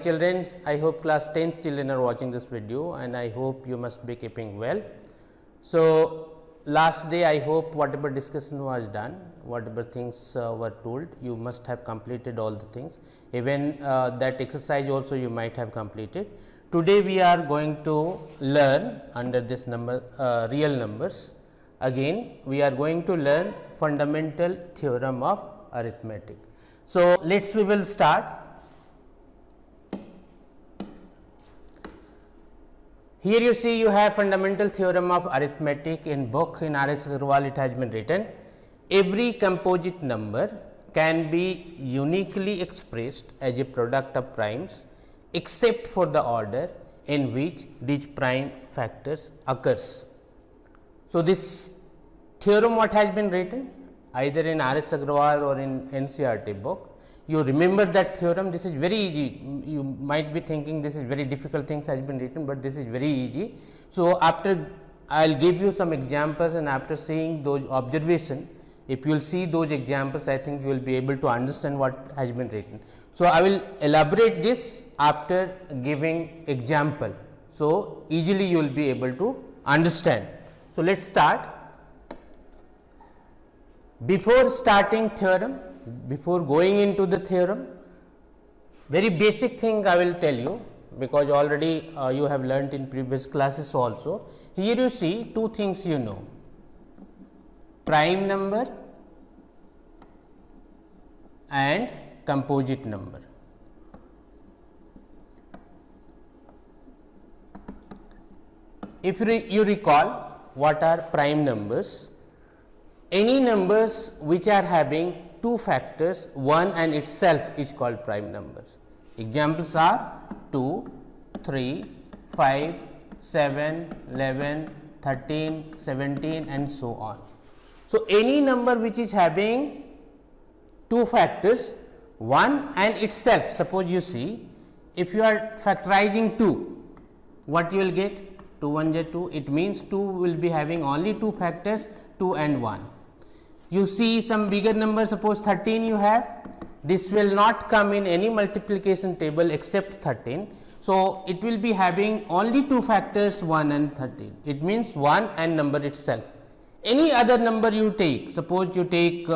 Children, I hope class 10th children are watching this video and I hope you must be keeping well. So, last day I hope whatever discussion was done, whatever things were told, you must have completed all the things. Even that exercise also you might have completed. Today we are going to learn under this number real numbers. Again we are going to learn fundamental theorem of arithmetic. So, we will start. Here you see you have fundamental theorem of arithmetic in book in R.S. Agarwal. It has been written, every composite number can be uniquely expressed as a product of primes except for the order in which these prime factors occurs. So, this theorem what has been written either in R.S. Agarwal or in NCERT book. You remember that theorem. This is very easy. You might be thinking this is very difficult things has been written, but this is very easy. So, after I will give you some examples and after seeing those observation, if you will see those examples, I think you will be able to understand what has been written. So, I will elaborate this after giving example. So, easily you will be able to understand. So, let us start. Before starting theorem, before going into the theorem, very basic thing I will tell you, because already you have learnt in previous classes also. Here you see two things you know, prime number and composite number. If you recall what are prime numbers, any numbers which are having two factors, one and itself is called prime numbers. Examples are 2, 3, 5, 7, 11, 13, 17 and so on. So, any number which is having two factors, one and itself, suppose you see, if you are factorizing 2, what you will get? 2 1 is 2, it means 2 will be having only two factors, 2 and 1. You see some bigger number, suppose 13 you have, this will not come in any multiplication table except 13. So, it will be having only two factors 1 and 13, it means 1 and number itself. Any other number you take, suppose you take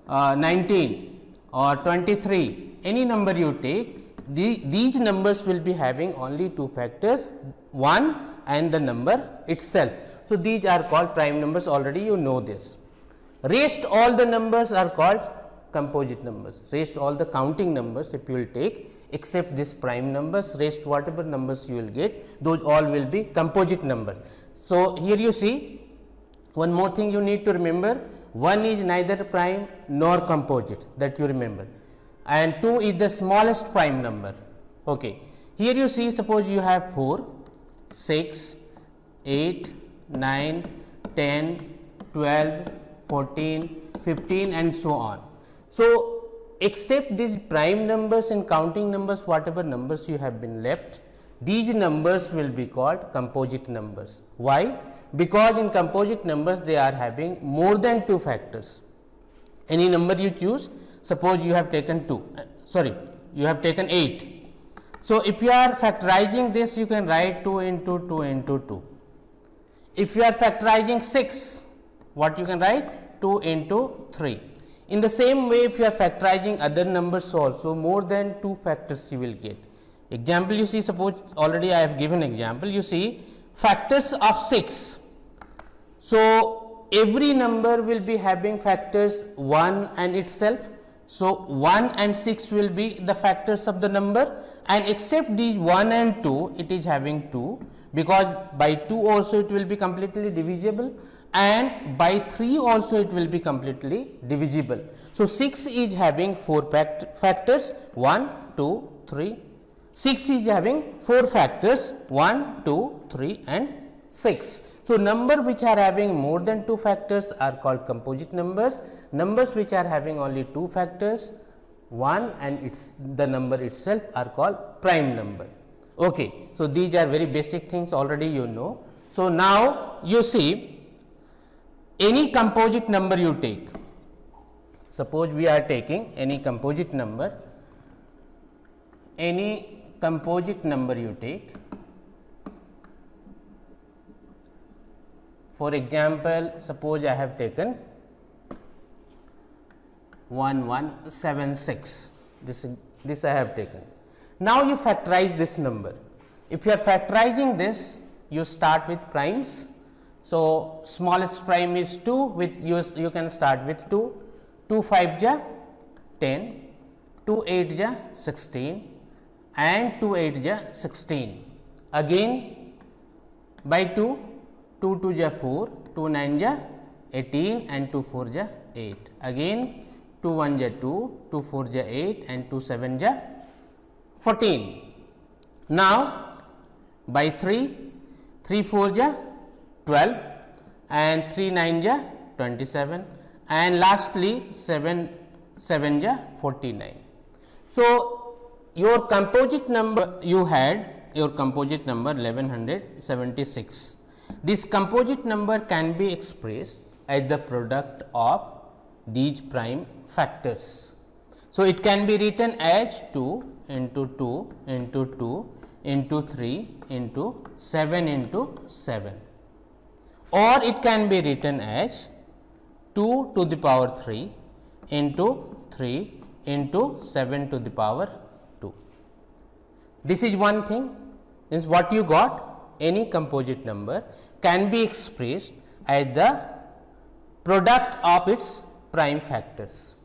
19 or 23, any number you take, these numbers will be having only two factors, 1 and the number itself. So, these are called prime numbers, already you know this. Rest all the numbers are called composite numbers, rest all the counting numbers if you will take except this prime numbers, rest whatever numbers you will get, those all will be composite numbers. So, here you see one more thing you need to remember, 1 is neither prime nor composite, that you remember, and 2 is the smallest prime number. Okay. Here you see, suppose you have 4, 6, 8, 9, 10, 12, 14, 15 and so on. So, except these prime numbers and counting numbers, whatever numbers you have been left, these numbers will be called composite numbers. Why? Because in composite numbers they are having more than two factors. Any number you choose, suppose you have taken you have taken 8. So, if you are factorizing this, you can write 2 into 2 into 2. If you are factorizing 6, what you can write? 2 into 3. In the same way, if you are factorizing other numbers also, more than two factors you will get. Example you see, suppose already I have given example, you see factors of 6. So, every number will be having factors 1 and itself. So, 1 and 6 will be the factors of the number, and except these 1 and 2, it is having 2, because by 2 also it will be completely divisible, and by 3 also it will be completely divisible. So, 6 is having 4 factors 1, 2, 3, 6 is having 4 factors 1, 2, 3 and 6. So, number which are having more than 2 factors are called composite numbers, numbers which are having only 2 factors 1 and the number itself are called prime number. Okay. So, these are very basic things already you know. So, now you see any composite number you take, suppose we are taking any composite number, any composite number you take. For example, suppose I have taken 1176, this I have taken. Now you factorize this number. If you are factorizing this, you start with primes. So smallest prime is 2, with you can start with 2, 2 5 ja 10, 2 8 ja 16 and 2 8 ja 16. Again by 2, 2 2 ja 4, 2 9 ja 18 and 2 4 ja 8. Again 2 1 ja 2, 2 4 ja 8 and 2 7 ja 14. Now by 3, 3 4 ja 12 and 3 9 ja 27 and lastly 7 7 ja 49. So your composite number you had, your composite number 1176. This composite number can be expressed as the product of these prime factors. So it can be written as 2 into 2 into 2 into 3 into 7 into 7, or it can be written as 2 to the power 3 into 3 into 7 to the power 2. This is one thing, is what you got. Any composite number can be expressed as the product of its prime factors.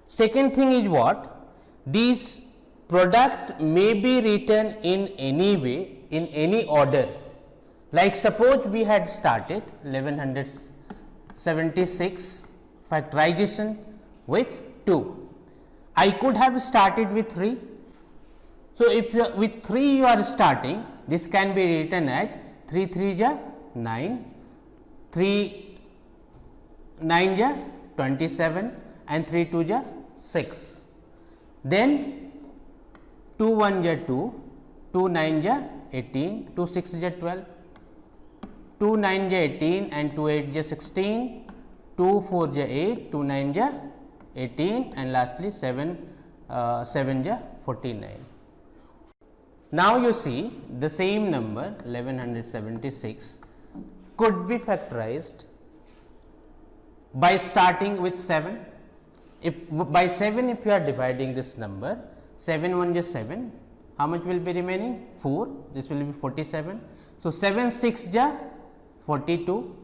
Second thing is what? These product may be written in any way, in any order. Like suppose we had started 1176 factorization with 2. I could have started with 3. So if you with 3 you are starting, this can be written as 3 3 ja 9, 3 9 ja 27 and 3 2 ja 6. Then 2 1 ja 2, 2 9 ja 18, 2 6 ja 12, 2 9 ja 18 and 2 8 ja 16, 2 4 ja 8, 2 9 ja 18 and lastly 7 ja 49. Now you see the same number 1176 could be factorized by starting with 7. If by 7 if you are dividing this number, 7 1 is 7, how much will be remaining? 4, this will be 47. So 7 6 ja 42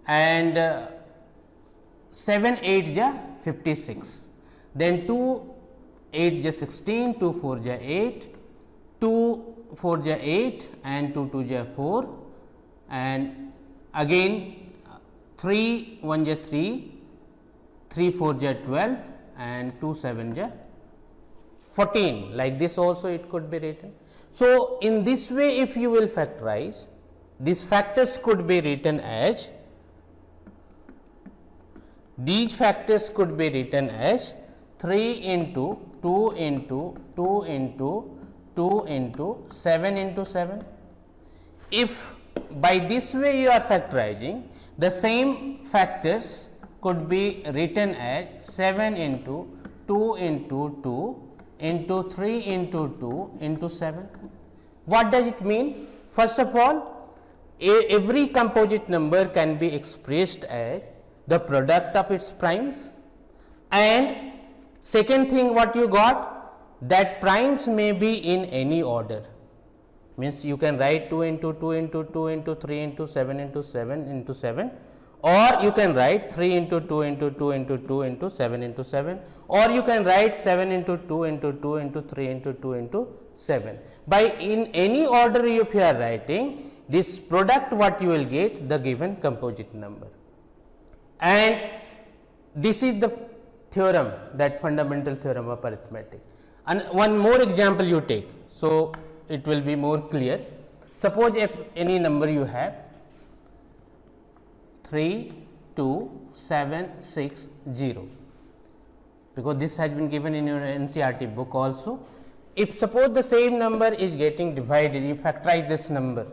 and 7 8 ja 56. Then 2 8 ja 16, 2 4 ja 8, 2 4 ja 8 and 2 2 ja 4 and again 3 1 ja 3, 3 4 ja 12 and 2 7 ja 14. Like this also it could be written. So in this way if you will factorize, these factors could be written as, these factors could be written as 3 into 2 into 2 into 2 into 7 into 7. If by this way you are factorizing, the same factors could be written as 7 into 2 into 2 into 3 into 2 into 7. What does it mean? First of all, every composite number can be expressed as the product of its primes, and second thing what you got, that primes may be in any order, means you can write 2 into 2 into 2 into 3 into 7 into 7 into 7, or you can write 3 into 2 into 2 into 2 into 7 into 7, or you can write 7 into 2 into 2 into 3 into 2 into 7. By in any order if you are writing this product, what you will get? The given composite number. And this is the theorem, that fundamental theorem of arithmetic. And one more example you take, so it will be more clear. Suppose if any number you have 3 2 7 6 0, because this has been given in your NCERT book also. If suppose the same number is getting divided, you factorize this number,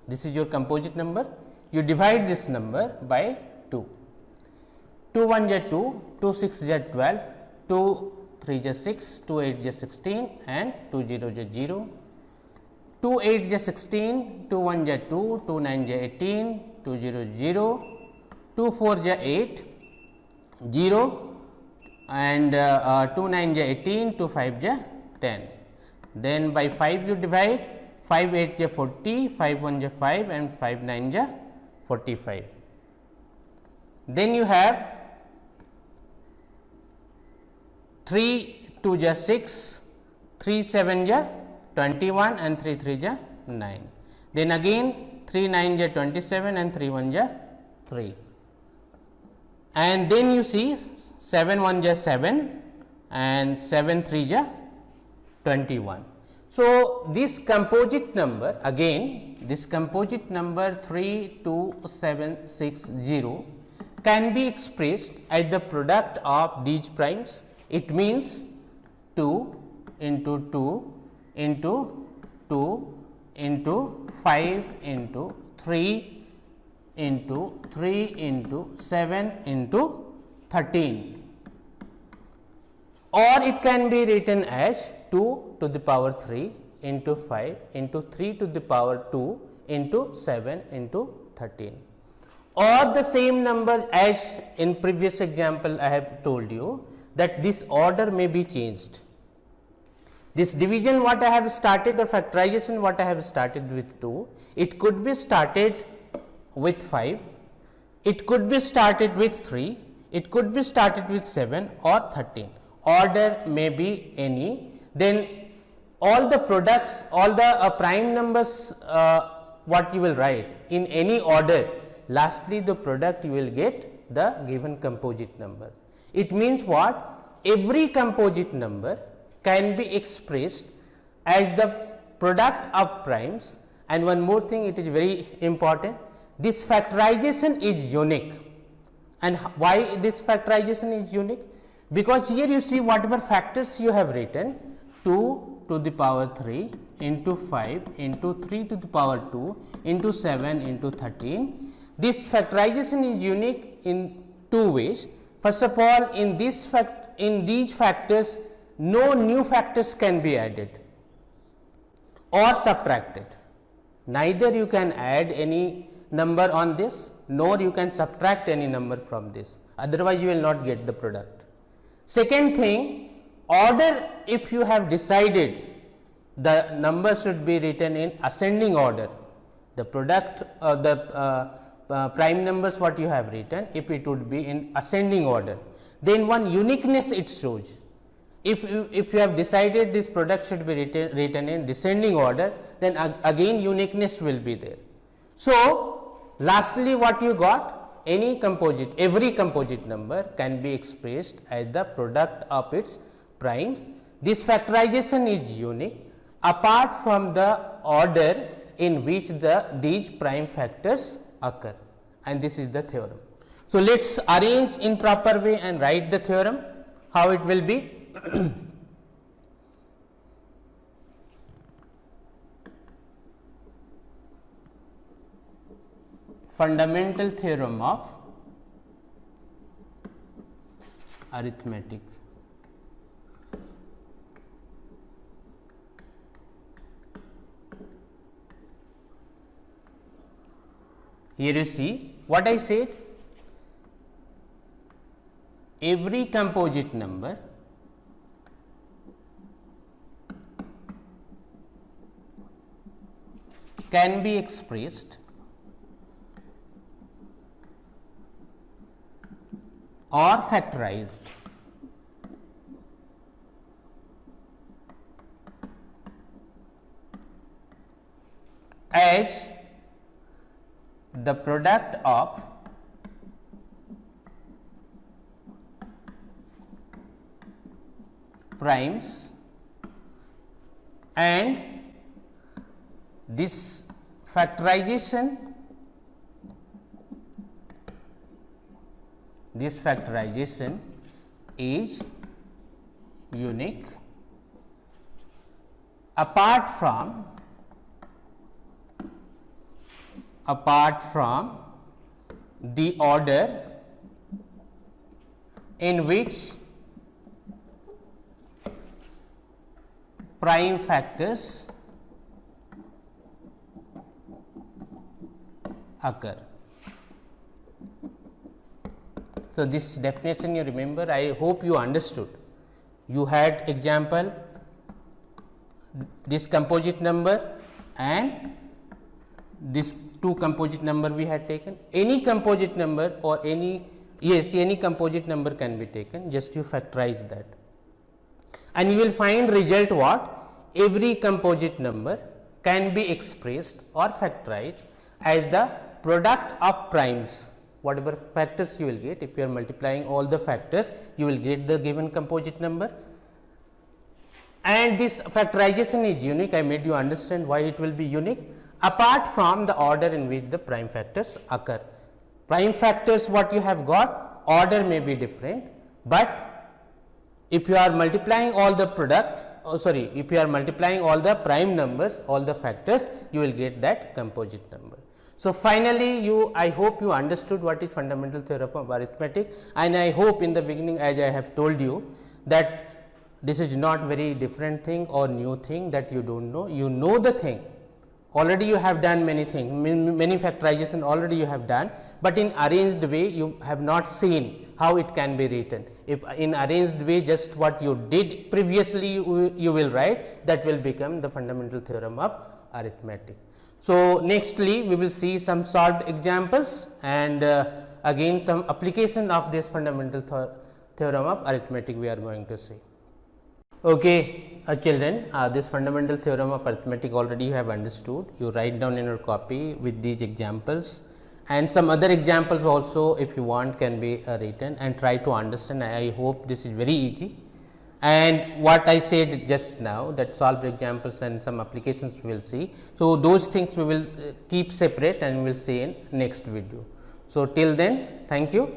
this is your composite number, you divide this number by 2. 2 1 is 2, 2 6 is 12, 2 3 is 6, 2 8 is 16 and 2 0 is 0, 2 8 ja 16, 2 1 ja 2, 2 9 ja 18, 2 0 0, 2 4 ja 8, 0 and 2 9 ja 18, 2 5 ja 10. Then by 5 you divide, 5 8 ja 40, 5 1 ja 5 and 5 9 ja 45. Then you have 3 2 ja 6, 3 7 ja 21 and 3 3 ja 9. Then again 3 9 ja 27 and 3 1 ja 3. And then you see 7 1 ja 7 and 7 3 ja 21. So, this composite number, again this composite number 32760 can be expressed as the product of these primes. It means 2 into 2 into 2 into 5 into 3 into 3 into 7 into 13, or it can be written as 2 to the power 3 into 5 into 3 to the power 2 into 7 into 13, or the same number as in previous example I have told you that this order may be changed. This division what I have started, or factorization what I have started with 2, it could be started with 5, it could be started with 3, it could be started with 7 or 13. Order may be any. Then all the products, all the prime numbers what you will write in any order, lastly the product you will get the given composite number. It means what? Every composite number can be expressed as the product of primes. And one more thing, it is very important, this factorization is unique. And why this factorization is unique? Because here you see whatever factors you have written, 2 to the power 3 into 5 into 3 to the power 2 into 7 into 13. This factorization is unique in two ways. First of all, in these factors no new factors can be added or subtracted. Neither you can add any number on this, nor you can subtract any number from this, otherwise you will not get the product. Second thing, order, if you have decided the number should be written in ascending order, the product prime numbers what you have written, if it would be in ascending order, then one uniqueness it shows. If you have decided this product should be written in descending order, then again uniqueness will be there. So, lastly what you got, any composite, every composite number can be expressed as the product of its primes. This factorization is unique apart from the order in which these prime factors occur, and this is the theorem. So, let us arrange in proper way and write the theorem, how it will be. Fundamental theorem of arithmetic. Here you see what I said, every composite number can be expressed or factorized as the product of primes, and this factorization is unique apart from the order in which prime factors occur. So, this definition you remember, I hope you understood. You had example, this composite number and this two composite number we had taken. Any composite number or any composite number can be taken, just you factorize that. And you will find result what? Every composite number can be expressed or factorized as the product of primes. Whatever factors you will get, if you are multiplying all the factors, you will get the given composite number. And this factorization is unique. I made you understand why it will be unique, apart from the order in which the prime factors occur. Prime factors what you have got, order may be different, but if you are multiplying all the product, if you are multiplying all the prime numbers, all the factors, you will get that composite number. So, finally, I hope you understood what is fundamental theorem of arithmetic, and I hope in the beginning, as I have told you, that this is not very different thing or new thing that you do not know. You know the thing, already you have done many things, many factorization already you have done, but in arranged way you have not seen how it can be written. If in arranged way just what you did previously you will write, that will become the fundamental theorem of arithmetic. So, nextly we will see some solved examples and again some application of this fundamental theorem of arithmetic we are going to see. Okay, children, this fundamental theorem of arithmetic already you have understood. You write down in your copy with these examples, and some other examples also if you want can be written, and try to understand. I hope this is very easy. And what I said just now, that solved examples and some applications we will see. So, those things we will keep separate and we will see in next video. So, till then, thank you.